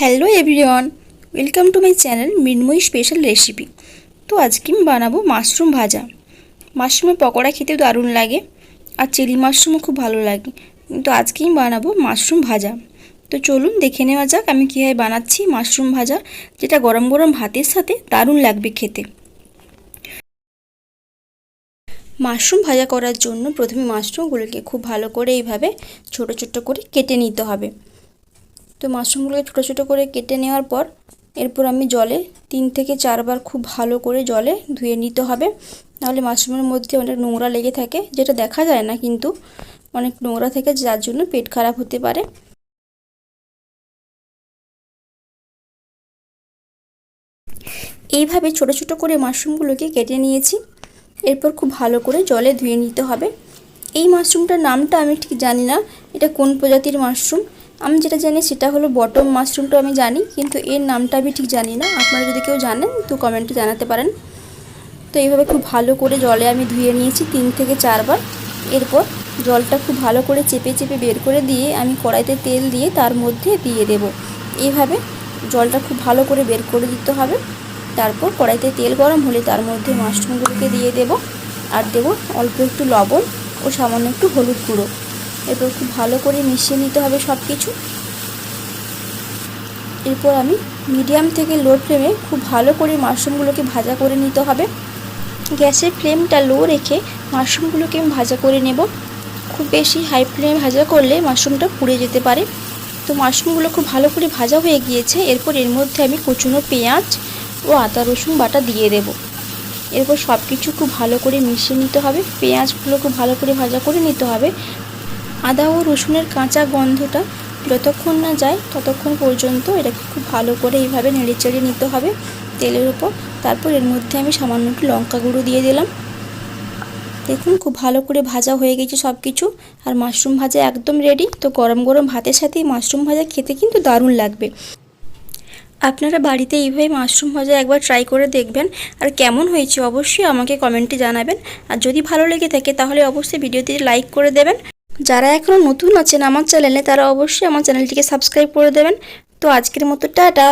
Hello everyone, welcome to my channel Mrinmayi special recipe. तो आज के मैं बनाबो माशरूम भाजा। माशरूमेर पकोड़ा खेते दारुण लागे और चिली माशरूमও खूब भालो लागे, किन्तु आज के मैं बनाबो माशरूम भाजा। तो चलुन देखे नेওয়া যাক আমি কিভাবে বানাচ্ছি माशरूम भाजा, যেটা गरम गरम भातेर साथे दारुण लागবে খেতে। माशरूम भाजा করার জন্য প্রথমে মাশরুমগুলোকে খুব ভালো করে এইভাবে ছোট ছোট করে কেটে নিতে হবে। तो माशरूमগুলোকে ছোট ছোট করে কেটে নেওয়ার পর এরপর আমি জলে 3 থেকে 4 বার খুব ভালো করে জলে ধুয়ে নিতে হবে, নাহলে মাশরুমের মধ্যে অনেক নোংরা লেগে থাকে, যেটা দেখা যায় না কিন্তু অনেক নোংরা থাকে, যার জন্য পেট খারাপ হতে পারে। এইভাবে ছোট ছোট করে মাশরুমগুলোকে কেটে নিয়েছি। এরপর খুব ভালো করে জলে ধুয়ে নিতে হবে। এই মাশরুমটার নামটা আমি ঠিক জানি না এটা কোন প্রজাতির মাশরুম। আমি যেটা জানি সেটা হলো বটম মাশরুমটা আমি জানি, কিন্তু এর নামটা আমি ঠিক জানি না। আপনারা যদি কেউ জানেন তো কমেন্টে জানাতে পারেন। তো এইভাবে খুব ভালো করে জলে আমি ধুয়ে নিয়েছি 3 থেকে 4 বার। এরপর জলটা খুব ভালো করে চেপে চেপে বের করে দিয়ে আমি কড়াইতে তেল দিয়ে তার মধ্যে দিয়ে দেব। এইভাবে জলটা খুব ভালো করে বের করে দিতে হবে। তারপর কড়াইতে তেল গরম হলে তার মধ্যে মাশরুমগুলোকে দিয়ে দেব আর দেব অল্প একটু লবণ ও সামান্য একটু হলুদ গুঁড়ো। এরপর খুব ভালো করে মিশিয়ে নিতে হবে সব কিছু। এরপর আমি মিডিয়াম থেকে লো ফ্লেমে খুব ভালো করে মাশরুমগুলোকে ভাজা করে নিতে হবে। গ্যাসের ফ্লেমটা লো রেখে মাশরুমগুলোকে আমি ভাজা করে নেব। খুব বেশি হাই ফ্লেমে ভাজা করলে মাশরুমটা পুড়ে যেতে পারে। তো মাশরুমগুলো খুব ভালো করে ভাজা হয়ে গিয়েছে। এরপর এর মধ্যে আমি কুচনো পেঁয়াজ ও আদা রসুন বাটা দিয়ে দেব। এরপর সব কিছু খুব ভালো করে মিশিয়ে নিতে হবে। পেঁয়াজগুলো খুব ভালো করে ভাজা করে নিতে হবে। আদা ও রসুনের কাঁচা গন্ধটা যতক্ষণ না যায় ততক্ষণ পর্যন্ত এটাকে খুব ভালো করে এইভাবে নেড়েচেড়ে নিতে হবে তেলের উপর। তারপর এর মধ্যে আমি সামান্য একটু লঙ্কা গুঁড়ো দিয়ে দিলাম। দেখুন খুব ভালো করে ভাজা হয়ে গেছে সব কিছু, আর মাশরুম ভাজা একদম রেডি। তো গরম গরম ভাতের সাথে মাশরুম ভাজা খেতে কিন্তু দারুণ লাগবে। আপনারা বাড়িতে এইভাবে মাশরুম ভাজা একবার ট্রাই করে দেখবেন, আর কেমন হয়েছে অবশ্যই আমাকে কমেন্টে জানাবেন। আর যদি ভালো লেগে থাকে তাহলে অবশ্যই ভিডিওতে লাইক করে দেবেন। যারা এখনও নতুন আছেন আমার চ্যানেলে তারা অবশ্যই আমার চ্যানেলটিকে সাবস্ক্রাইব করে দেবেন। তো আজকের মতো টাটা।